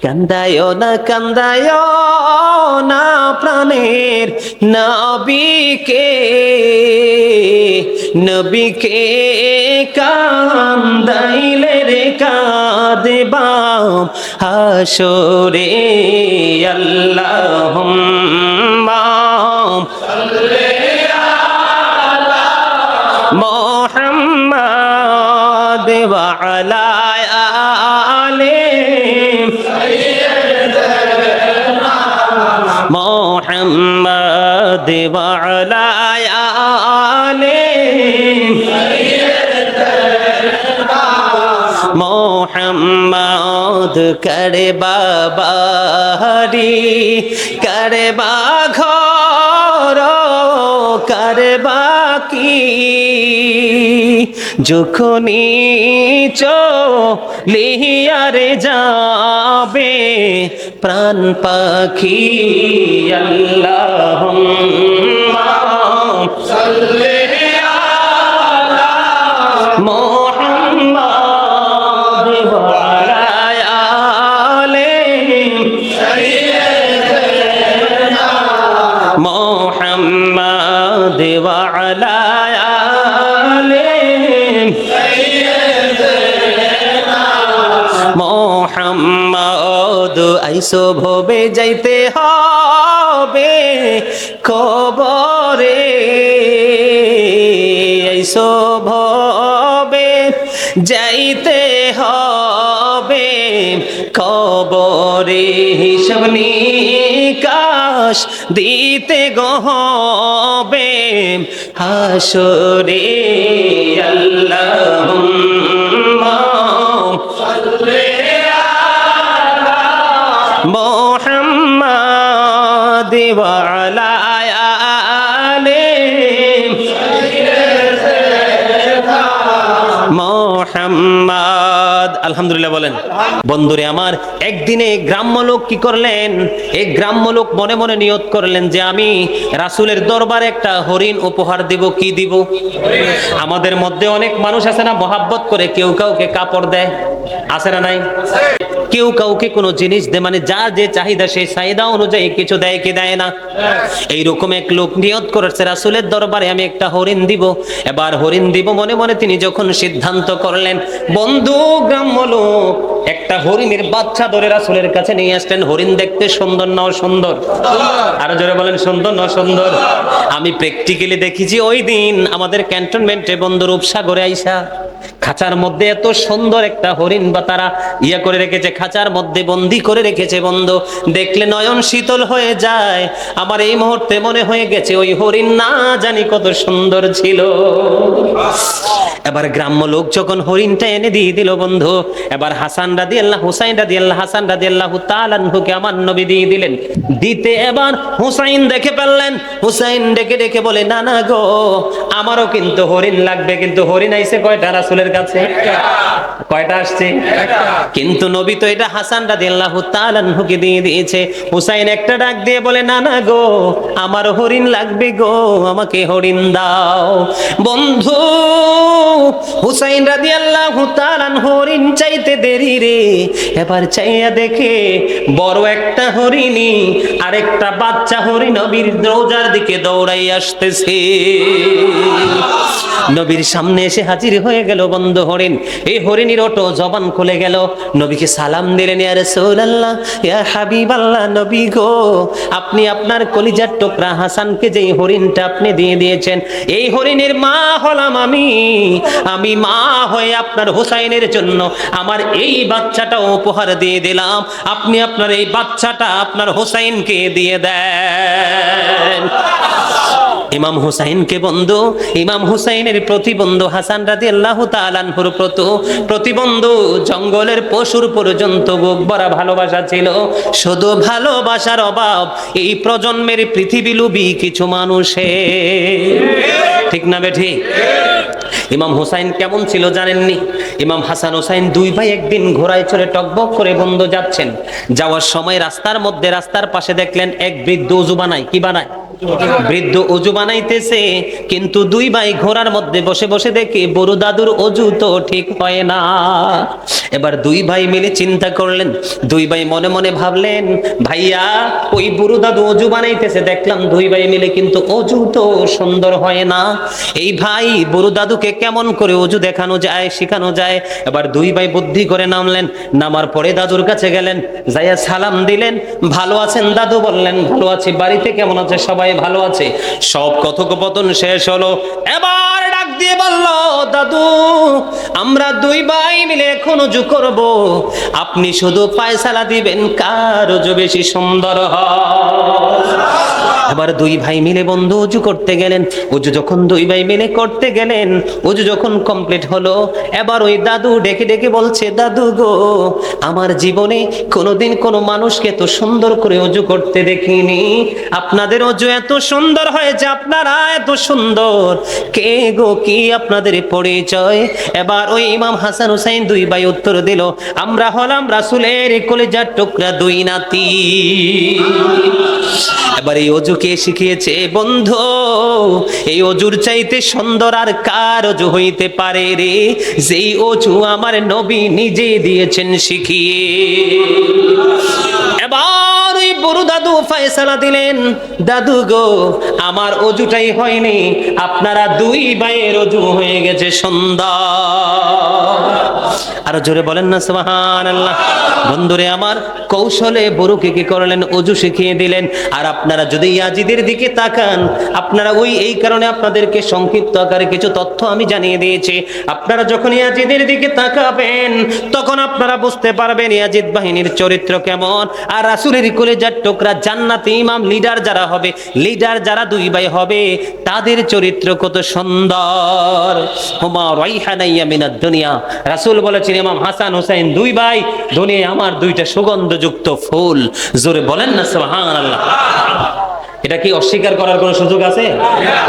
কান্দায় না প্রাণের নবীকে কান্দাইলে রে কাঁদবাম হাসরে আল্লাহুম্মা সাল্লি আলা মুহাম্মাদ ওয়া আলা আলি সাইয়্যিদিনা মুহাম্মাদ ওয়া আলা আলি সাইয়্যিদিনা মুহাম্মদ করে বাবারি করে বাঘর করে বাকি যখনি চলিয়ারে যাবে প্রাণ পাখি আল্লাহুম্মা সাল্লি আলা মুহাম্মাদ ওয়া আলা আলি সাইয়্যিদিনা মুহাম্মাদ ওয়া আলা আলি সাইয়্যিদিনা মুহাম্মদ আইসো ভবে যাইতে হবে কবরে আইসো ভবে যাইতে হবে কবরে হিসাব নিকাশ দিতে গহবে হাসরে আল্লাহুম্মা সাল্লি আলা মুহাম্মাদ ওয়া আলা আলি সাইয়্যিদিনা মুহাম্মদ। আলহামদুলিল্লাহ বলেন। বন্ধুরে আমার, একদিনে গ্রাম্য লোক কি করলেন? এক গ্রাম্য লোক মনে মনে নিয়ত করলেন যে আমি রাসূলের দরবারে একটা হরিণ উপহার দিব। কি দিব? আমাদের মধ্যে অনেক মানুষ আছে না, মহাব্বত করে কেউ কাউকে কাপড় দেয়, আছে না নাই? কেউ কাউকে কোনো জিনিস দেয়, মানে যার যে চাহিদা সেই চাহিদা অনুযায়ী কিছু দেয় কি দেয় না? এইরকম এক লোক নিয়ত করেছে রাসূলের দরবারে আমি একটা হরিণ দিব। এবার হরিণ দিব মনে মনে তিনি যখন সিদ্ধান্ত করলেন, বন্ধু গ্রাম্য লোক একটা হরিণের বাচ্চা ধরে রাসূলের কাছে নিয়ে আসলেন। হরিণ দেখতে সুন্দর না অসুন্দর? আরো জোরে বলেন, সুন্দর না সুন্দর? আমি প্র্যাকটিক্যালি দেখেছি ওই দিন আমাদের ক্যান্টনমেন্টে বন্ধু রূপসাগরে আইসা খাঁচার মধ্যে এত সুন্দর একটা হরিণ বা তারা করে রেখেছে, খাঁচার মধ্যে বন্দি করে রেখেছে। বন্ধু দেখলে নয়ন শীতল হয়ে যায়। আমার এই মুহূর্তে মনে হয়ে গেছে ওই হরিণ না জানি কত সুন্দর ছিল। এবার গ্রাম্য লোক যখন হরিণটা এনে দিয়ে দিল বন্ধু, এবার হাসান রাদিয়াল্লাহু হুসাইন রাদিয়াল্লাহু হাসান রাদিয়াল্লাহু তাআলা আনহুকে আমার নবী দিয়ে দিলেন। দিতে এবার হুসাইন দেখে ফেললেন। হুসাইন ডেকে ডেকে বলে, না না গো, আমারও কিন্তু হরিণ লাগবে। কিন্তু হরিণ আইছে কয়টা রাসূলের কাছে? কয়টা আসছে? কিন্তু নবী তো এটা হাসান রাদিয়াল্লাহু তাআলা আনহুকে দিয়ে দিয়েছে। হুসাইন একটা ডাক দিয়ে বলে, না না গো, আমার হরিণ লাগবে গো, আমাকে হরিণ দাও। বন্ধু হুসাইন রাদিয়াল্লাহু তাআলা হরিণ চাইতে দেরি রে, এবার চাইয়া দেখে বড় একটা হরিণী আরেকটা বাচ্চা হরিণ নবীর রওজার দিকে দৌড়াই আসতেছে। নবীর সামনে এসে হাজির হয়ে গেল বন্ধু হরিণ। এই হরিণীর ওটো জবান খুলে গেল। নবীকে সালাম দিলেন, ইয়া রাসূলুল্লাহ, ইয়া হাবিবাল্লাহ, নবী গো, আপনি আপনার কলিজার টুকরা হাসানকে যেই হরিণটা আপনি দিয়ে দিয়েছেন, এই হরিণের মা হলাম আমি। আমি মা হয়ে আপনার হুসাইনের জন্য আমার এই বাচ্চাটা উপহার দিয়ে দিলাম। আপনি আপনার এই বাচ্চাটা আপনার হুসাইনকে দিয়ে দেন। ইমাম হুসাইনকে বন্ধু, ইমাম হুসাইনের প্রতিবন্ধু হাসান রাদিয়াল্লাহু তাআলা আনহুর প্রতিবন্ধু জঙ্গলের পশুর পর্যন্ত বুক ভরা ভালোবাসা ছিল। শুধু ভালোবাসার অভাব এই প্রজন্মের পৃথিবী লোভী কিছু মানুষের। ঠিক না বেঠি? ইমাম হুসাইন কেমন ছিল জানেননি? ইমাম হাসান হুসাইন দুই ভাই একদিন ঘোড়ায় চড়ে টকবক করে বন্ধু যাচ্ছেন। যাওয়ার সময় রাস্তার মধ্যে রাস্তার পাশে দেখলেন এক বৃদ্ধ উজু বানায়। কি বানায়? বৃদ্ধ অজু বানাইতেছে, কিন্তু দুই ভাই ঘোড়ার মধ্যে বসে বসে দেখে বড় দাদুর অজু তো ঠিক হয় না। এবার দুই ভাই মিলে চিন্তা করলেন, দুই ভাই মনে মনে ভাবলেন, ভাইয়া ওই বুড়ো দাদু অজু বানাইতেছে দেখলাম দুই ভাই মিলে, কিন্তু অজু তো সুন্দর হয় না। এই ভাই বুড়ো দাদুকে কেমন করে অজু দেখানো যায়, শেখানো যায়। এবার দুই ভাই বুদ্ধি করে নামলেন, নামার পরে দাদুর কাছে গেলেন, যাইয়া সালাম দিলেন। ভালো আছেন দাদু? বললেন ভালো আছি। বাড়িতে কেমন আছে? সবাই ভালো আছে। সব কথোপকথন শেষ হলো। এবার ডাক দিয়ে বলল, দাদু আমরা দুই ভাই মিলে এখন অজু করব, আপনি শুধু ফয়সালা দিবেন কার অজু বেশি সুন্দর হয়। এবার দুই ভাই মিলে বন্ধু অজু করতে গেলেন। অজু যখন দুই ভাই মিলে করতে গেলেন, অজু যখন কমপ্লিট হলো, এবার ওই দাদু ডেকে ডেকে বলছে, দাদু গো আমার জীবনে কোনোদিন কোনো মানুষকে এত সুন্দর করে অজু করতে দেখিনি। আপনাদের অজু এত সুন্দর হয়েছে, আপনারা এত সুন্দর, কে গো কি আপনাদের পরিচয়? এবার ওই ইমাম হাসান হুসাইন দুই ভাই উত্তর দিল, আমরা হলাম রাসূলের কলিজার টুকরা দুই নাতি। এবার এই অজু কে শিখিয়েছে? বন্ধু এই অজুর চাইতে সুন্দর আর কার অজু হইতে পারে রে, যেই অজু আমার নবী নিজে দিয়েছেন শিখিয়ে। এবার ওই বড় দাদু ফয়সালা দিলেন, দাদু গো আমার অজুটাই হয়নি, আপনারা দুই ভাইয়ের অজু হয়ে গেছে সুন্দর। আরো জোরে বলেন না সুবহানাল্লাহ। বন্ধুরে আমার, কৌশলে বড়কে কি করলেন? অজু শিখিয়ে দিলেন। আর আপনারা যদি ইয়াজিদের দিকে তাকান, আপনারা ওই এই কারণে আপনাদেরকে সংক্ষিপ্ত আকারে কিছু তথ্য আমি জানিয়ে দিয়েছি। আপনারা যখন ইয়াজিদের দিকে তাকাবেন তখন আপনারা বুঝতে পারবেন ইয়াজিদ বাহিনীর চরিত্র কেমন। আর রাসূলের কলিজার টুকরা জান্নাতি ইমাম লিডার যারা হবে, লিডার যারা দুই ভাই হবে, তাদের চরিত্র কত সুন্দর। হুমা রাইহানাইয়া মিনাদ দুনিয়া, রাসূল বলেছেন ইমাম হাসান হুসাইন দুই ভাই দুনিয়ায় আমার দুইটা সুগন্ধযুক্ত ফুল। জোরে বলেন না সুবহানাল্লাহ। এটা কি অস্বীকার করার কোনো সুযোগ আছে?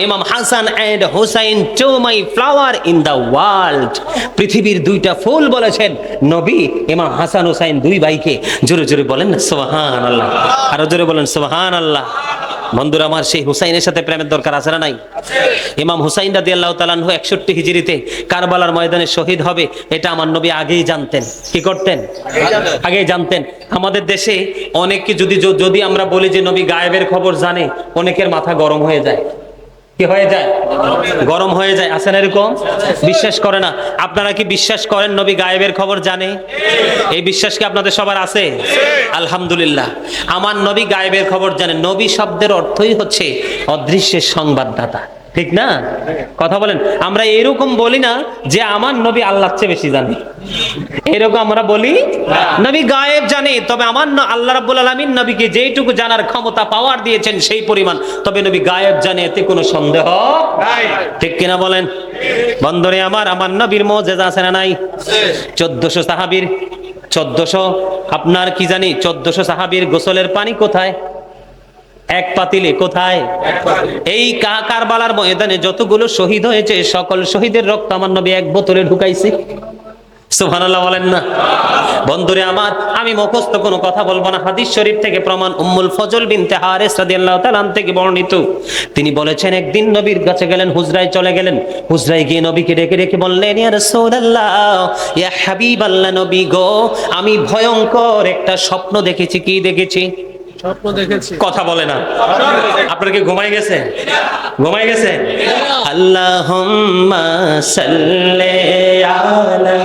Imam Hasan and Husain to my flower in the world, পৃথিবীর দুইটা ফুল বলেছেন নবী ইমাম হাসান হুসাইন দুই ভাইকে। জোরে জোরে বলেন না সুবহানাল্লাহ। আরো জোরে বলেন সুবহানাল্লাহ। বন্ধুরা আমার, সেই হুসাইনের সাথে প্রেমের দরকার আছে না নাই? ইমাম হুসাইন রাদিয়াল্লাহু তাআলা আনহু 61 হিজরিতে কারবালার ময়দানে শহীদ হবে, এটা আমার নবী আগেই জানতেন। কি করতেন? আগেই জানতেন। আমাদের দেশে অনেকে যদি আমরা বলি যে নবী গায়েবের খবর জানে, অনেকের মাথা গরম হয়ে যায়। কি হয়ে যায়? গরম হয়ে যায়। আছে না এরকম? বিশ্বাস করে না। আপনারা কি বিশ্বাস করেন নবী গায়েবের খবর জানে? এই বিশ্বাস কি আপনাদের সবার আছে? আলহামদুলিল্লাহ। আমার নবী গায়েবের খবর জানেন। নবী শব্দের অর্থই হচ্ছে অদৃশ্যের সংবাদদাতা, ঠিক না? কথা বলেন। আমরা এরকম বলি না যে আমার নবী আল্লাহর চেয়ে বেশি জানে, এরকম আমরা বলি। নবী গায়েব জানে, তবে আমার আল্লাহ রাব্বুল আলামিন নবীকে যেইটুকু জানার ক্ষমতা পাওয়ার দিয়েছেন সেই পরিমাণ, তবে নবী গায়েব জানে, এতে কোনো সন্দেহ নাই। ঠিক কিনা বলেন? বন্ধুরে আমার নবীর মুজিজা আছে না নাই? 1400 সাহাবীর 1400 আপনার কি জানি 1400 সাহাবীর গোসলের পানি কোথায়? এক পাতিলে। কোথায়? এই কারবালার ময়দানে যতগুলো শহীদ হয়েছে সকল শহীদের রক্ত আমার নবী এক বোতলে ঢুকাইছে। সুবহানাল্লাহ বলেন না। বন্ধুরে আমার, আমি মুখস্থ কোনো কথা বলবো না। হাদিস শরীফ থেকে প্রমাণ, উম্মুল ফজল বিনতে হারিস রাদিয়াল্লাহু তাআলা থেকে বর্ণিত। তিনি বলেছেন একদিন নবীর কাছে গেলেন, হুজরায় চলে গেলেন। হুজরায় গিয়ে নবীকে ডেকে ডেকে বললেন, ইয়া রাসূলুল্লাহ, ইয়া হাবিবাল্লাহ, নবী গো আমি ভয়ঙ্কর একটা স্বপ্ন দেখেছি। কি দেখেছি? স্বপ্ন দেখেছি। কথা বলে না। আপনার কি ঘুমাই গেছে? ঘুমাই গেছে? আল্লাহুম্মা সাল্লি আলা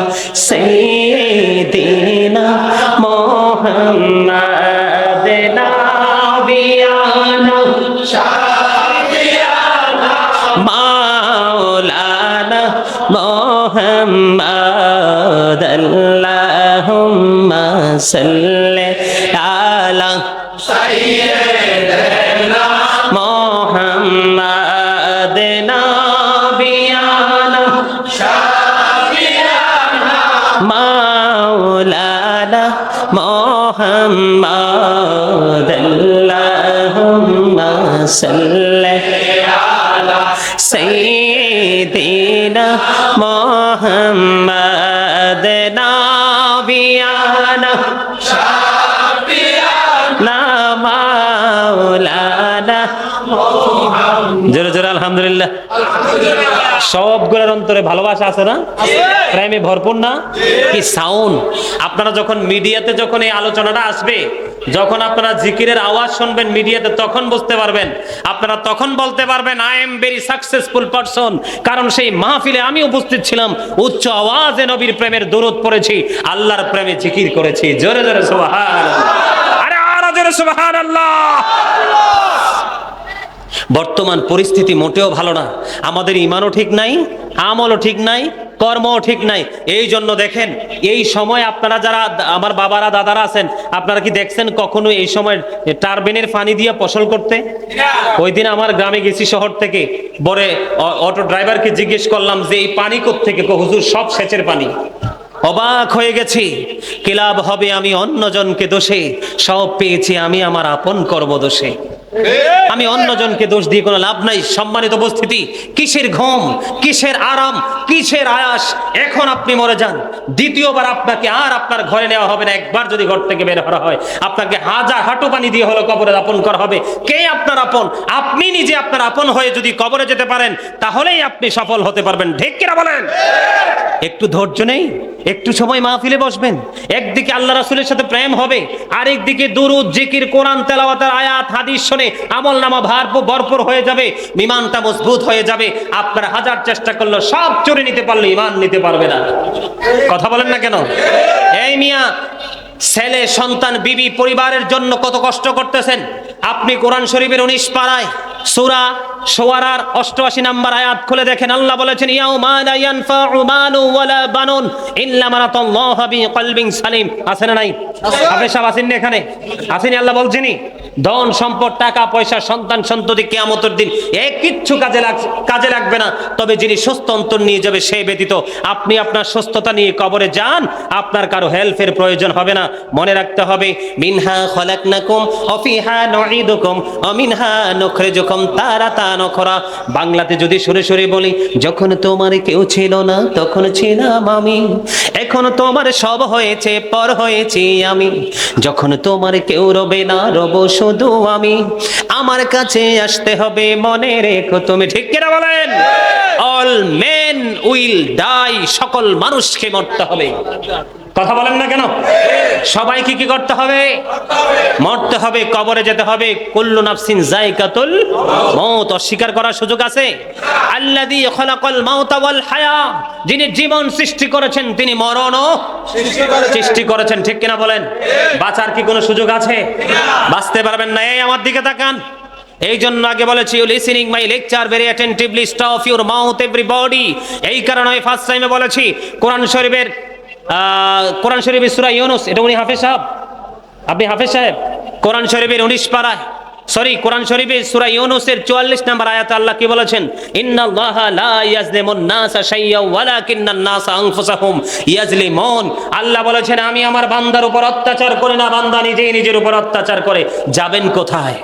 সাইয়্যিদিনা মুহাম্মাদিন নাবিয়ানা শাফিয়ানা মাওলানা মুহাম্মাদ। আল্লাহুম্মা সাল্লি আলা সাইয়্যিদিনা মুহাম্মাদ নাবিয়ানা শাফিয়ানা মাওলানা মুহাম্মাদ। আল্লাহুম্মা সাল্লি আলা সাইয়্যিদিনা মুহাম্মাদ নাবিয়ানা শাফিয়ানা মাওলানা জোরে জোরে আলহামদুলিল্লাহ। সবগুলোর অন্তরে ভালোবাসা আছে না? প্রেমে ভরপুর না? কি সাউন্ড! আপনারা যখন মিডিয়াতে যখন এই আলোচনাটা আসবে, যখন আপনারা জিকিরের আওয়াজ শুনবেন মিডিয়াতে, তখন বুঝতে পারবেন, আপনারা তখন বলতে পারবেন I am very successful person, কারণ সেই মাহফিলে আমি উপস্থিত ছিলাম, উচ্চ আওয়াজে নবীর প্রেমের দরুদ পড়েছি, আল্লাহর প্রেমে জিকির করেছি। জোরে জোরে সুবহানাল্লাহ, আরে আরো জোরে সুবহানাল্লাহ। বর্তমান পরিস্থিতি মোটেও ভালো না, আমাদের ঈমানও ঠিক নাই, আমলও ঠিক নাই, কর্মও ঠিক নাই। এই জন্য দেখেন, এই সময় আপনারা যারা আমার বাবারা দাদারা আছেন, আপনারা কি দেখছেন কখনো এই সময় টারবিনের পানি দিয়ে ফসল করতে? ওই দিন আমার গ্রামে গেছি শহর থেকে, বরে অটো ড্রাইভারকে জিজ্ঞেস করলাম যে এই পানি কোত্থেকে? হুজুর সব সেচের পানি। অবাক হয়ে গেছি, কি লাভ হবে আমি অন্যজনকে দোষে, সব পেয়েছি আমি আমার আপন কর্মদোষে। আমি অন্যজনকে দোষ দিয়ে কোনো লাভ নাই। সম্মানিত উপস্থিতি, কিসের ঘুম, কিসের আরাম, কিসের আয়াস? এখন আপনি মরে যান, দ্বিতীয়বার আপনাকে আর আপনার ঘরে নেওয়া হবে না। একবার যদি ঘর থেকে বের করা হয়, আপনাকে হাজার হাঁটু পানি দিয়ে হলো কবরে দাপন করা হবে। কে আপনার আপন? আপনি নিজে আপনার আপন হয়ে যদি কবরে যেতে পারেন, তাহলেই আপনি সফল হতে পারবেন। ঠিক কিনা বলেন? একটু ধৈর্য নেই, একটু সময় মাহফিলে বসবেন, একদিকে আল্লাহ রাসূলের সাথে প্রেম হবে, আরেকদিকে দুরূদ, জিকির, কোরআন তেলাওয়াতের আয়াত হাদিস শুনে আমলনামা ভরপুর হয়ে যাবে, ঈমানটা মজবুত হয়ে যাবে। আপনারা হাজার চেষ্টা করলে সব চুরি নিতে পারলে ঈমান নিতে পারবে না। কথা বলেন না কেন? এই মিয়া, ছেলে সন্তান বিবি পরিবারের জন্য কত কষ্ট করতেছেন। আপনি কোরআন শরীফের 19 পারায় সূরা শুআরার 88 নম্বর আয়াত খুলে দেখেন, আল্লাহ বলেছেন ইয়াউমা লা ইয়ানফাউ মালু ওয়ালা বানুন ইল্লা মান আতাল্লাহু বিকলবিন সালিম। আছে না নাই? আপনি সব আছেন না এখানে? আছেন? আল্লাহ বলছেনই, ধন সম্পদ, টাকা পয়সা, সন্তান সন্ততি কিয়ামতের দিন কিচ্ছু কাজে লাগবে না, তবে যিনি সুস্থ অন্তর নিয়ে যাবে সে ব্যতীত। আপনি আপনার সুস্থতা নিয়ে কবরে যান, আপনার কারো হেল্পের প্রয়োজন হবে না। মনে রাখতে হবে, মিনহা খলাকনাকুম ওয়া ফিহা নুঈদুকুম ওয়া মিনহা নুখরিজুকুম তারাতান উখরা। বাংলাতে যদি সরে সরে বলি, যখন তোমার কেউ ছিল না তখন ছিলাম আমি, এখন তোমার সব হয়েছে পর হয়েছি আমি, যখন তোমার কেউ রবে না রব শুধু আমি, আমার কাছে আসতে হবে মনে রেখো তুমি। ঠিক কিনা বলেন? অল মেন উইল ডাই, সকল মানুষকে মরতে হবে। কথা বলেন না কেন? সবাইকে কি করতে হবে? মরতে হবে, কবরে যেতে হবে। কুল্লু নাফসিন যায়কাতুল মউত, অস্বীকার করার সুযোগ আছে? আল্লাযী খালাকাল মাউতা ওয়াল হায়া, যিনি জীবন সৃষ্টি করেছেন তিনি মরণও সৃষ্টি করেছেন। ঠিক কিনা বলেন? বাঁচার কি কোনো সুযোগ আছে? বাঁচতে পারবেন না। এই আমার দিকে তাকান। এই জন্য আগে বলেছি, you listening my lecture very attentively, stop your mouth everybody. এই কারণে আমি ফার্স্ট টাইমে বলেছি কোরআন শরীফের সূরা ইউনূস, এটা উনি হাফেজ সাহেব, আপনি হাফেজ সাহেব, কোরআন শরীফের 19 পারায়, কোরআন শরীফের সূরা ইউনূসের 44 নম্বর আয়াতে আল্লাহ কি বলেছেন? ইন্নাল্লাহা লা ইয়াজলিমুন নাসা শাইয়্যান ওয়ালাকিন্নান নাসা আনফুসাহুম ইয়াজলিমুন। আল্লাহ বলেছেন আমি আমার বান্দার উপর অত্যাচার করি না, বান্দা নিজেই নিজের উপর অত্যাচার করে। যাবেন কোথায়?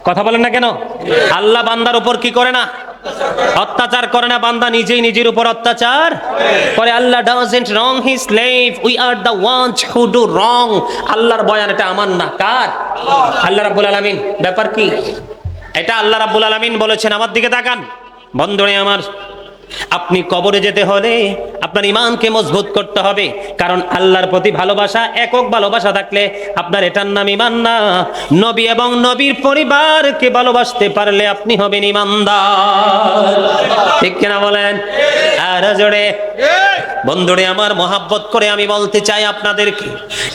কথা বলেন না কেন? আল্লাহ বান্দার উপর কি করে না? অত্যাচার করে না, বান্দা নিজেই নিজের উপর অত্যাচার করে। Allah doesn't wrong his slave, we are the ones who do wrong. আল্লাহর বয়ান, এটা আমার না, কার? আল্লাহ রাব্বুল আলামিন। ব্যাপার কি? এটা আল্লাহ রাব্বুল আলামিন বলেছেন। আমার দিকে তাকান বন্ধুরে আমার, আপনি কবরে যেতে হলে আপনার ঈমানকে মজবুত করতে হবে, কারণ আল্লাহর প্রতি ভালোবাসা, একক ভালোবাসা থাকলে আপনার এটার নাম ঈমান না। নবী এবং নবীর পরিবারকে ভালোবাসতে পারলে আপনি হবেন ঈমানদার। ঠিক কিনা বলেন? আর জোরে বন্ধুরে আমার, মহাব্বত করে আমি বলতে চাই আপনাদেরকে,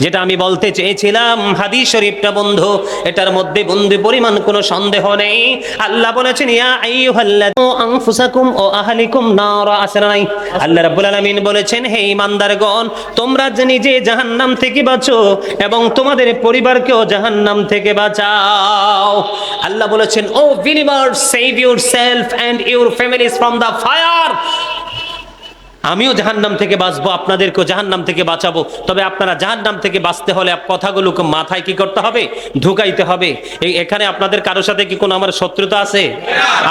যেটা আমি বলতে চেয়েছিলাম, হাদিস শরীফটা বন্ধু, এটার মধ্যে বন্ধু পরিমাণ কোনো সন্দেহ নেই। আল্লাহ বলেছেন ইয়া আইয়ুহাল্লাযী আনফুসাকুম ওয়া আহলিকুম নারা। আছে না নাই? আল্লাহ রাব্বুল আলামিন বলেছেন, হে ঈমানদারগণ, তোমরা নিজে জাহান্নাম থেকে বাঁচো এবং তোমাদের পরিবারকেও জাহান্নাম থেকে বাঁচাও। আল্লাহ বলেছেন, O believers, save yourself and your families from the fire. আমিও জাহান্নাম থেকে বাঁচবো, আপনাদেরকেও জাহান্নাম থেকে বাঁচাবো। তবে আপনারা জাহান্নাম থেকে বাঁচতে হলে কথাগুলোকে মাথায় কি করতে হবে? ঢুকাইতে হবে। এখানে আপনাদের কারোর সাথে কি কোনো আমার শত্রুতা আছে?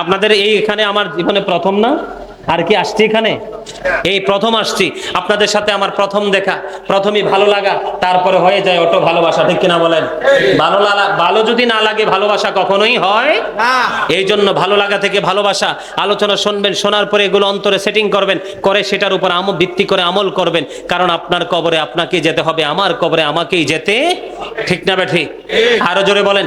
আপনাদের এই এখানে আমার জীবনে প্রথম না? আর কি আসছি এখানে? এই প্রথম আসছি, আপনাদের সাথে আমার প্রথম দেখা, প্রথমেই ভালো লাগা, তারপরে হয়ে যায় অটো ভালোবাসা, ঠিক কিনা বলেন? ভালো যদি না লাগে ভালোবাসা কখনোই হয় না। এই জন্য ভালো লাগা থেকে ভালোবাসা, আলোচনা শুনবেন, শোনার পরে এগুলো অন্তরে সেটিং করবেন, করে সেটার উপর ভিত্তি করে আমল করবেন, কারণ আপনার কবরে আপনাকেই যেতে হবে, আমার কবরে আমাকেই যেতে, ঠিক না বেঠি? আরো জোরে বলেন।